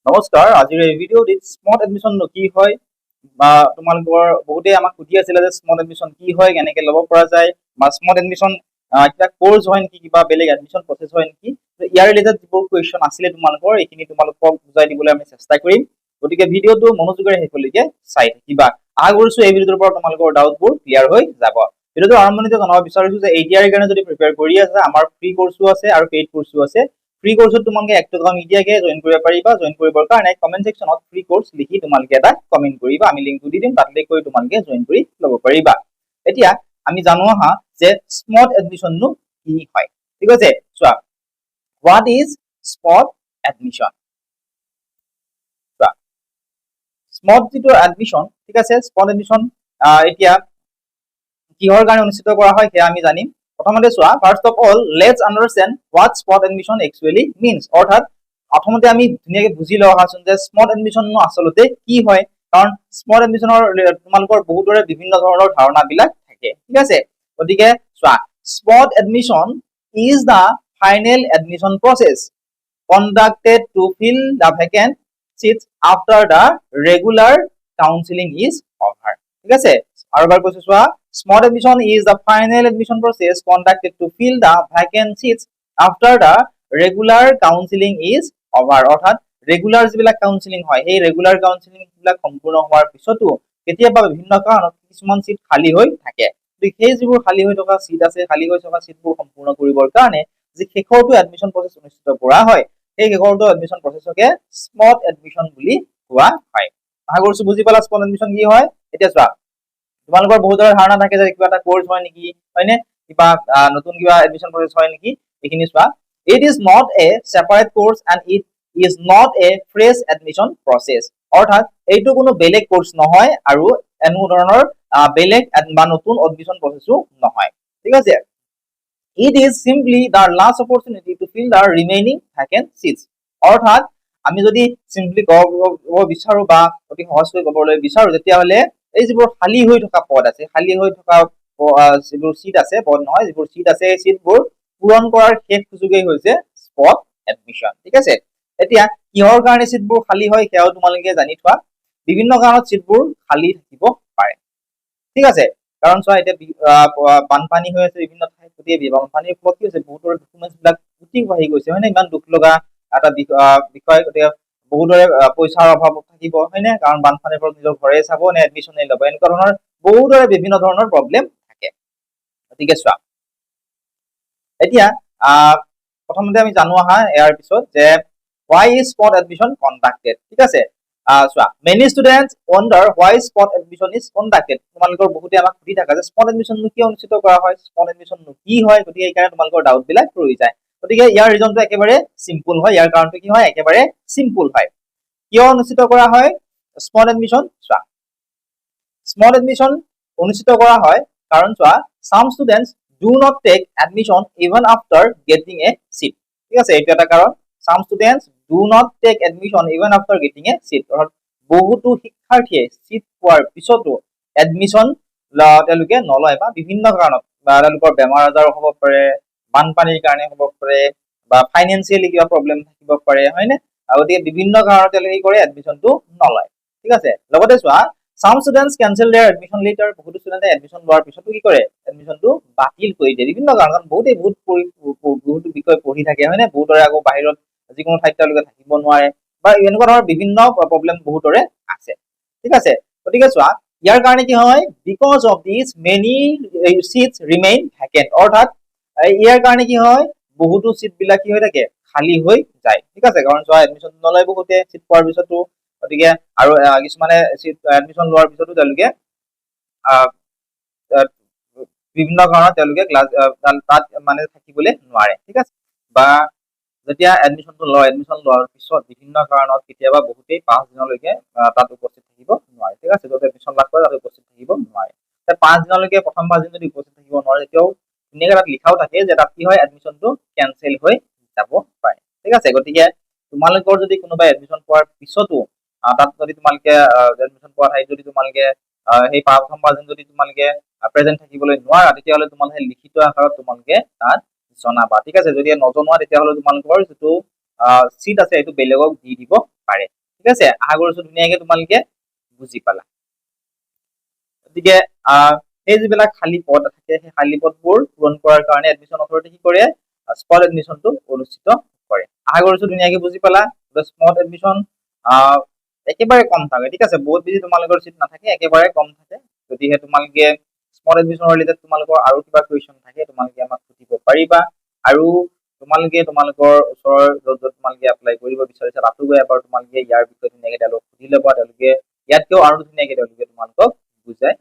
নমস্কাৰ, আজিৰ এই ভিডিঅ'টিত স্মাৰ্ট এডমিশ্যননো কি হয় বা তোমালোকৰ বহুতে আমাক সুধি আছিলে যে স্মাৰ্ট এডমিশ্যন কি হয়, কেনেকে ল'ব পৰা যায় বা স্মাৰ্ট এডমিশ্যন কিবা কোৰ্চ হয় নেকি, কিবা বেলেগ এডমিশ্যন প্ৰচেছ হয় নেকি, ইয়াৰ ৰিলেটেড যিবোৰ কুৱেশ্যন আছিলে তোমালোকৰ এইখিনি তোমালোকক বুজাই দিবলৈ আমি চেষ্টা কৰিম। গতিকে ভিডিঅ'টো মনোযোগেৰে শেষলৈকে চাই থাকিবা। আশা কৰিছো এই ভিডিঅ'টোৰ পৰা তোমালোকৰ ডাউটবোৰ ক্লিয়াৰ হৈ যাব। ভিডিঅ'টো আৰম্ভণিতে জনাব বিচাৰিছো যে ADR ৰ কাৰণে যদি প্ৰিপেয়াৰ কৰি আছে, আমাৰ ফ্ৰী কোৰ্চো আছে আৰু পেইড কোৰ্চো আছে। ফ্ৰী কোৰ্সত তোমালোকে 1 টকা নিদিয়াকে জয়েন কৰিব পাৰিবা। জয়েন কৰিবৰ কাৰণে কমেন্ট সেকশনত ফ্ৰী কোৰ্স লিখি তোমালোকে এটা কমেন্ট কৰিবা, আমি লিংকটো দি দিম, তাত ক্লিক কৰি তোমালোকে জয়েন কৰি ল'ব পাৰিবা। এতিয়া আমি জানো আহা যে স্মাৰ্ট এডমিশ্যননো কি হয়। ঠিক আছে, চোৱা, হোৱাট ইজ স্মাৰ্ট এডমিশ্যন। চোৱা, স্মাৰ্ট যিটো এডমিশ্যন, ঠিক আছে, স্মাৰ্ট এডমিশ্যন এতিয়া কিহৰ কাৰণে অনুষ্ঠিত কৰা হয় সেয়া আমি জানিম। প্ৰথমতে চোৱা, first of all let's understand what spot admission actually means. অৰ্থাৎ প্ৰথমতে আমি ধুনীয়াকে বুজি লওঁ আহাচোন যে স্পট এডমিশ্যন আচলতে কি হয়। কাৰণ স্পট এডমিশ্যনৰ তোমালোকৰ বহুতৰে বিভিন্ন ধৰণৰ ধাৰণাবিলাক থাকে। ঠিক আছে, গতিকে চোৱা, spot admission is the final admission process conducted to fill the vacant seats after the regular counseling is over. ঠিক আছে, আৰু এবাৰ কৈছো চোৱা, smart admission is the final admission process conducted to fill the vacant seats after the regular counseling is over. অৰ্থাৎ regular যিবিলাক counselling হয়, সেই ৰেগুলাৰ কাউন্সিলিং বিলাক সম্পূৰ্ণ হোৱাৰ পিছতো কেতিয়াবা বিভিন্ন কাৰণত কিছুমান সিট খালী হৈ থাকে। সেই যিবোৰ খালী হৈ থকা সিট আছে, খালী হৈ থকা সিটবোৰ সম্পূৰ্ণ কৰিবৰ কাৰণে যি শেষৰটো এডমিশ্যন প্ৰচেছ অনুষ্ঠিত কৰা হয়, সেই শেষৰটো এডমিশ্যন প্ৰচেছকে স্পট এডমিশ্যন বুলি কোৱা হয়। আশা কৰিছো বুজি পালা স্পট এডমিশ্যন কি হয়। এতিয়া চোৱা, তোমালোকৰ বহুতৰে ধাৰণা থাকে যে কিবা এটা কোৰ্স হয় নেকি, হয়নে, কিবা নতুন কিবা এডমিশ্যন প্ৰচেছ হয় নেকি। এইখিনি চোৱা, it is not a separate course and it is not a fresh admission process. অৰ্থাৎ এইটো কোনো বেলেগ কোৰ্স নহয় আৰু এনে ধৰণৰ বেলেগ বা নতুন এডমিশ্যন প্ৰচেছো নহয়। ঠিক আছে, it is simply the last opportunity to fill the remaining vacant seats. অৰ্থাৎ আমি যদি সিম্পলি ক'ব বিচাৰো বা অতি সহজকৈ ক'বলৈ বিচাৰো, তেতিয়াহ'লে এই যিবোৰ খালী হৈ থকা পদ আছে, খালী হৈ থকা যিবোৰ সিট আছে, পদ নহয়, যিবোৰ সিট আছে, এই সিটবোৰ পূৰণ কৰাৰ শেষ সুযোগেই হৈছে স্পট এডমিশ্যন। ঠিক আছে, এতিয়া কিহৰ কাৰণে সিটবোৰ খালী হয় সেয়াও তোমালোকে জানি থোৱা। বিভিন্ন কাৰণত সিটবোৰ খালী থাকিব পাৰে। ঠিক আছে, কাৰণ চোৱা, এতিয়া বানপানী হৈ আছে বিভিন্ন ঠাইত, গতিকে বানপানীৰ ফলত কি হৈছে, বহুতৰ ডকুমেণ্টছ বিলাক উটি ভাহি গৈছে, হয় নে, ইমান দুখ লগা এটা বিষয়। গতিকে বহুতৰে পইচাৰ অভাৱ থাকিব, হয়নে, কাৰণ বানপানীৰ ফলত নিজৰ ঘৰে চাব নে এডমিশ্যনে ল'ব, এনেকুৱা ধৰণৰ বহুতৰে বিভিন্ন ধৰণৰ প্ৰব্লেম থাকে। গতিকে চোৱা, এতিয়া প্ৰথমতে আমি জানো আহা ইয়াৰ পিছত যে why is spot admission conducted. ঠিক আছে, চোৱা, many students wonder why spot admission is conducted. তোমালোকৰ বহুতে আমাক সুধি থাকে যে স্পট এডমিশ্যন কিয় অনুষ্ঠিত কৰা হয়, স্পট এডমিশ্যন কি হয়, গতিকে এই কাৰণে তোমালোকৰ ডাউট বিলাক ৰৈ যায়। গতিকে ইয়াৰ ৰিজনটো একেবাৰে সিম্পল হয়, ইয়াৰ কাৰণটো কি হয়, একেবাৰে সিম্পল হয়। কিয় অনুষ্ঠিত কৰা হয় স্পট এডমিশ্যন? চোৱা, স্মল এডমিশ্যন অনুষ্ঠিত কৰা হয় কাৰণ চোৱা, some students do not take admission even after getting a seat. ঠিক আছে, এইটো এটা কাৰণ। some students do not take admission even after getting a seat. অৰ্থাৎ বহুতো শিক্ষাৰ্থীয়ে সিট পোৱাৰ পিছতো এডমিশ্যন তেওঁলোকে নলয়, বা বিভিন্ন কাৰণত, বা তেওঁলোকৰ বেমাৰ আজাৰ হ'ব পাৰে, বানপানীৰ কাৰণে হ'ব পাৰে, বা ফাইনেন্সিয়েলি কিবা প্ৰব্লেম থাকিব পাৰে, হয়নে, গতিকে বিভিন্ন কাৰণত তেওঁলোকে কি কৰে, এডমিশ্যনটো নলয়। ঠিক আছে, লগতে চোৱা, some students cancel their admission later. বহুতো ষ্টুডেণ্টে এডমিশ্যন লোৱাৰ পিছতো কি কৰে, এডমিশ্যনটো বাতিল কৰি দিয়ে বিভিন্ন কাৰণত। বহুতো বিষয় পঢ়ি থাকে, হয়নে, বহুতৰে আকৌ বাহিৰত যিকোনো ঠাইত তেওঁলোকে থাকিব নোৱাৰে, বা এনেকুৱা ধৰণৰ বিভিন্ন প্ৰব্লেম বহুতৰে আছে। ঠিক আছে, গতিকে চোৱা, ইয়াৰ কাৰণে কি হয়, because of this many seats remain vacant. অৰ্থাৎ ইয়াৰ কাৰণে কি হয়, বহুতো চিট বিলাক কি হৈ থাকে, খালী হৈ যায়। ঠিক আছে, কাৰণ চোৱা, এডমিশ্যন নলয় বহুতে চিট পোৱাৰ পিছতো, গতিকে আৰু কিছুমানে এডমিশ্যন লোৱাৰ পিছতো তেওঁলোকে বিভিন্ন কাৰণত তেওঁলোকে তাত মানে থাকিবলৈ নোৱাৰে। ঠিক আছে, বা যেতিয়া এডমিশ্যনটো লয়, এডমিশ্যন লোৱাৰ পিছত বিভিন্ন কাৰণত কেতিয়াবা বহুতেই 5 দিনলৈকে তাত উপস্থিত থাকিব নোৱাৰে। ঠিক আছে, য'ত এডমিশ্যন লাভ কৰে তাত উপস্থিত থাকিব নোৱাৰে। 5 দিনলৈকে, প্ৰথম 5 দিন যদি উপস্থিত থাকিব নোৱাৰে, তেতিয়াও ধুনীয়াকে তাত লিখাও থাকে যে তাত কি হয়, এডমিশ্যনটো কেনচেল হৈ যাব পাৰে। ঠিক আছে, গতিকে তোমালোকৰ যদি কোনোবাই এডমিশ্যন পোৱাৰ পিছতো তাত যদি তোমালোকে এডমিশ্যন পোৱা ঠাইত যদি তোমালোকে সেই প্ৰথম 5 দিন যদি তোমালোকে প্ৰেজেন্ট থাকিবলৈ নোৱাৰা, তেতিয়াহ'লে তোমালোকে লিখিত আকাৰত তোমালোকে তাত জনাবা। ঠিক আছে, যদি নজনোৱা তেতিয়াহ'লে তোমালোকৰ যিটো চিট আছে এইটো বেলেগক দি দিব পাৰে। ঠিক আছে, আশা কৰিছো ধুনীয়াকে তোমালোকে বুজি পালা। গতিকে এই যিবিলাক খালী পদ থাকে সেই খালী পদবোৰ পূৰণ কৰাৰ কাৰণে এডমিশ্যন অথৰিটি কি কৰে, স্পট এডমিশ্যনটো অনুষ্ঠিত কৰে। আশা কৰিছো ধুনীয়াকে বুজি পালা। স্পট এডমিশ্যন একেবাৰে কম থাকে, ঠিক আছে, বহুত বেছি তোমালোকৰ চিট নাথাকে, একেবাৰে কম থাকে। যদিহে তোমালোকে স্পট এডমিশ্যনৰ ৰিলেটেড তোমালোকৰ আৰু কিবা কুৱেশ্যন থাকে তোমালোকে আমাক সুধিব পাৰিবা। আৰু তোমালোকে তোমালোকৰ ওচৰৰ য'ত তোমালোকে এপ্লাই কৰিব বিচাৰিছা তাতো গৈ এবাৰ তোমালোকে ইয়াৰ বিষয়ে ধুনীয়াকে তেওঁলোকক সুধি ল'বা। তেওঁলোকে ইয়াতকেও আৰু ধুনীয়াকে তেওঁলোকে তোমালোকক বুজাই